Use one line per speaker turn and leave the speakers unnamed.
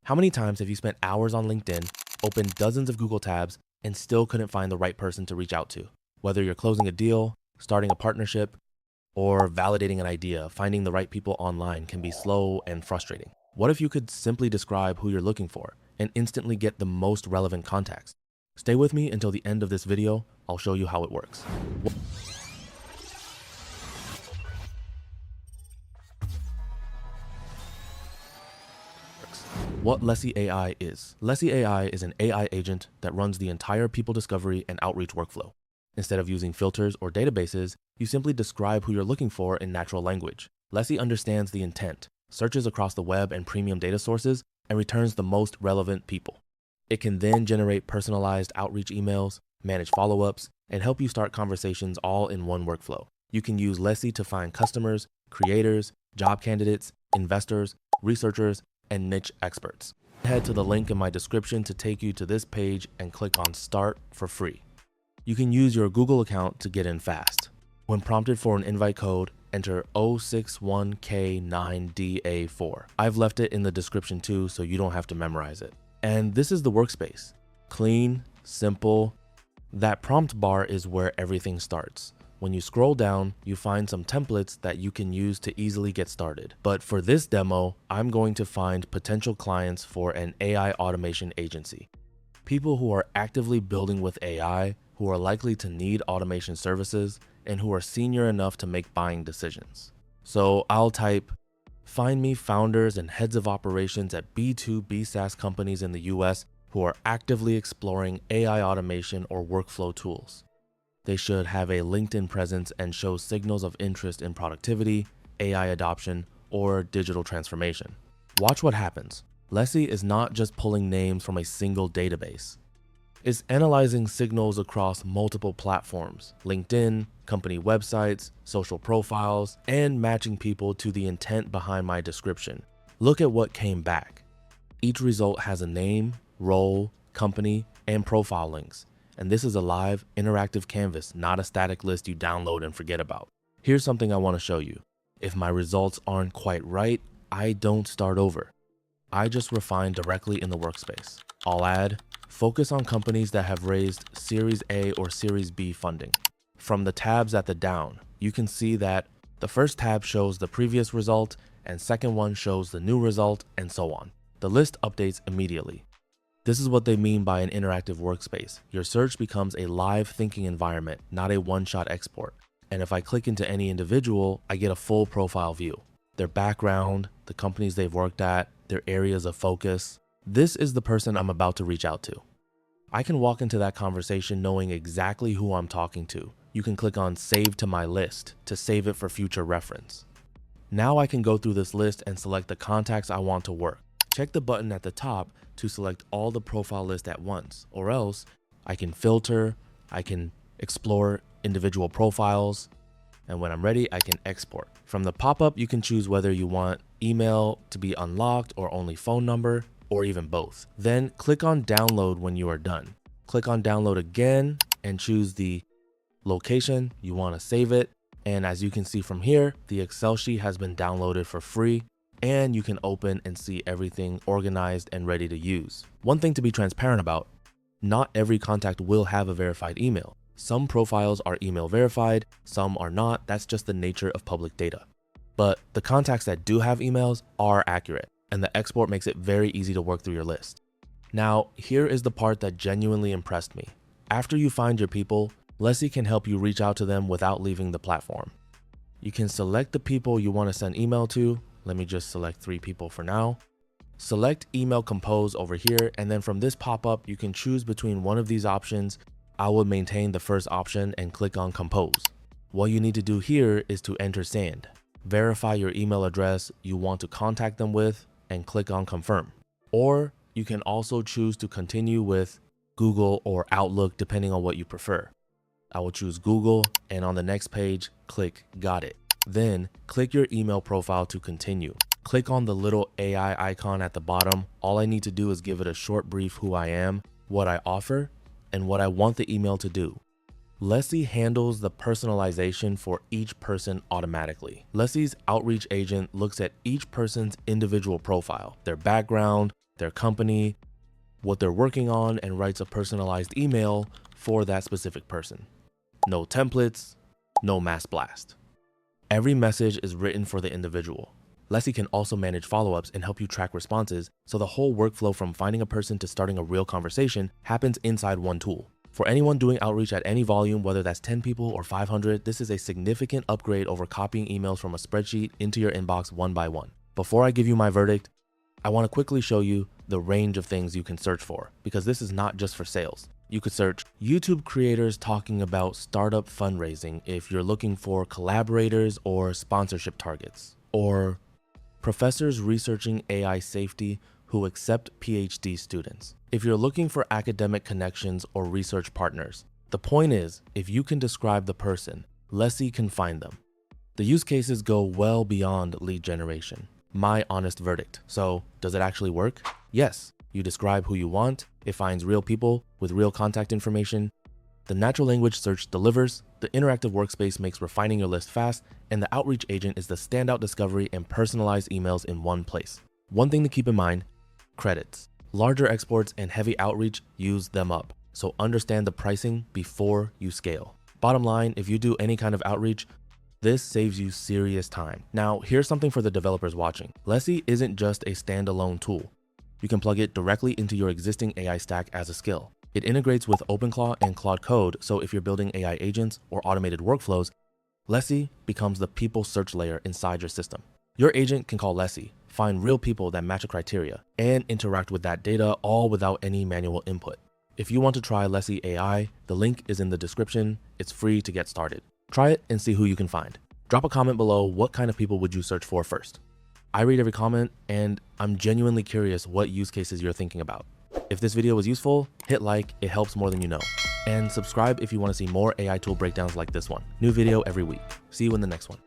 How many times have you spent hours on LinkedIn, opened dozens of Google tabs, and still couldn't find the right person to reach out to? Whether you're closing a deal, starting a partnership, or validating an idea, finding the right people online can be slow and frustrating. What if you could simply describe who you're looking for and instantly get the most relevant contacts? Stay with me until the end of this video. I'll show you how it works. What Lessie AI is. Lessie AI is an AI agent that runs the entire people discovery and outreach workflow. Instead of using filters or databases, you simply describe who you're looking for in natural language. Lessie understands the intent, searches across the web and premium data sources, and returns the most relevant people. It can then generate personalized outreach emails, manage follow-ups, and help you start conversations all in one workflow. You can use Lessie to find customers, creators, job candidates, investors, researchers, and niche experts. Head to the link in my description to take you to this page and click on Start for free. You can use your Google account to get in fast. When prompted for an invite code, enter 061K9DA4. I've left it in the description too, so you don't have to memorize it. And this is the workspace. Clean, simple. That prompt bar is where everything starts. When you scroll down, you find some templates that you can use to easily get started. But for this demo, I'm going to find potential clients for an AI automation agency. People who are actively building with AI, who are likely to need automation services, and who are senior enough to make buying decisions. So I'll type, find me founders and heads of operations at B2B SaaS companies in the US who are actively exploring AI automation or workflow tools. They should have a LinkedIn presence and show signals of interest in productivity, AI adoption, or digital transformation. Watch what happens. Lessie is not just pulling names from a single database. It's analyzing signals across multiple platforms, LinkedIn, company websites, social profiles, and matching people to the intent behind my description. Look at what came back. Each result has a name, role, company, and profile links. And this is a live, interactive canvas, not a static list you download and forget about. Here's something I want to show you. If my results aren't quite right, I don't start over. I just refine directly in the workspace. I'll add, focus on companies that have raised Series A or Series B funding. From the tabs at the down, you can see that the first tab shows the previous result and second one shows the new result and so on. The list updates immediately. This is what they mean by an interactive workspace. Your search becomes a live thinking environment, not a one-shot export. And if I click into any individual, I get a full profile view. Their background, the companies they've worked at, their areas of focus. This is the person I'm about to reach out to. I can walk into that conversation knowing exactly who I'm talking to. You can click on Save to My List to save it for future reference. Now I can go through this list and select the contacts I want to work. Check the button at the top to select all the profile list at once, or else I can filter, I can explore individual profiles, and when I'm ready, I can export. From the pop-up, you can choose whether you want email to be unlocked or only phone number, or even both. Then click on download when you are done. Click on download again and choose the location you want to save it. And as you can see from here, the Excel sheet has been downloaded for free, and you can open and see everything organized and ready to use. One thing to be transparent about, not every contact will have a verified email. Some profiles are email verified, some are not. That's just the nature of public data. But the contacts that do have emails are accurate, and the export makes it very easy to work through your list. Now, here is the part that genuinely impressed me. After you find your people, Lessie can help you reach out to them without leaving the platform. You can select the people you want to send email to. Let me just select 3 people for now. Select email compose over here, and then from this pop-up, you can choose between one of these options. I will maintain the first option and click on compose. What you need to do here is to enter send. Verify your email address you want to contact them with and click on confirm. Or you can also choose to continue with Google or Outlook depending on what you prefer. I will choose Google, and on the next page, click got it. Then click your email profile to continue. Click on the little AI icon at the bottom. All I need to do is give it a short brief who I am, what I offer, and what I want the email to do. Lessie handles the personalization for each person automatically. Lessie's outreach agent looks at each person's individual profile, their background, their company, what they're working on, and writes a personalized email for that specific person. No templates, no mass blast. Every message is written for the individual. Lessie can also manage follow-ups and help you track responses, so the whole workflow from finding a person to starting a real conversation happens inside one tool. For anyone doing outreach at any volume, whether that's 10 people or 500, this is a significant upgrade over copying emails from a spreadsheet into your inbox one by one. Before I give you my verdict, I want to quickly show you the range of things you can search for, because this is not just for sales. You could search YouTube creators talking about startup fundraising if you're looking for collaborators or sponsorship targets, or professors researching AI safety who accept PhD students if you're looking for academic connections or research partners. The point is, if you can describe the person, Lessie can find them. The use cases go well beyond lead generation. My honest verdict. So, does it actually work? Yes. You describe who you want, it finds real people with real contact information. The natural language search delivers, the interactive workspace makes refining your list fast, and the outreach agent is the standout discovery and personalized emails in one place. One thing to keep in mind, credits. Larger exports and heavy outreach use them up, so understand the pricing before you scale. Bottom line, if you do any kind of outreach, this saves you serious time. Now, here's something for the developers watching. Lessie isn't just a standalone tool. You can plug it directly into your existing AI stack as a skill. It integrates with OpenClaw and Claude Code, so if you're building AI agents or automated workflows, Lessie becomes the people search layer inside your system. Your agent can call Lessie, find real people that match a criteria, and interact with that data all without any manual input. If you want to try Lessie AI, the link is in the description. It's free to get started. Try it and see who you can find. Drop a comment below. What kind of people would you search for first? I read every comment, and I'm genuinely curious what use cases you're thinking about. If this video was useful, hit like, it helps more than you know. And subscribe if you want to see more AI tool breakdowns like this one. New video every week. See you in the next one.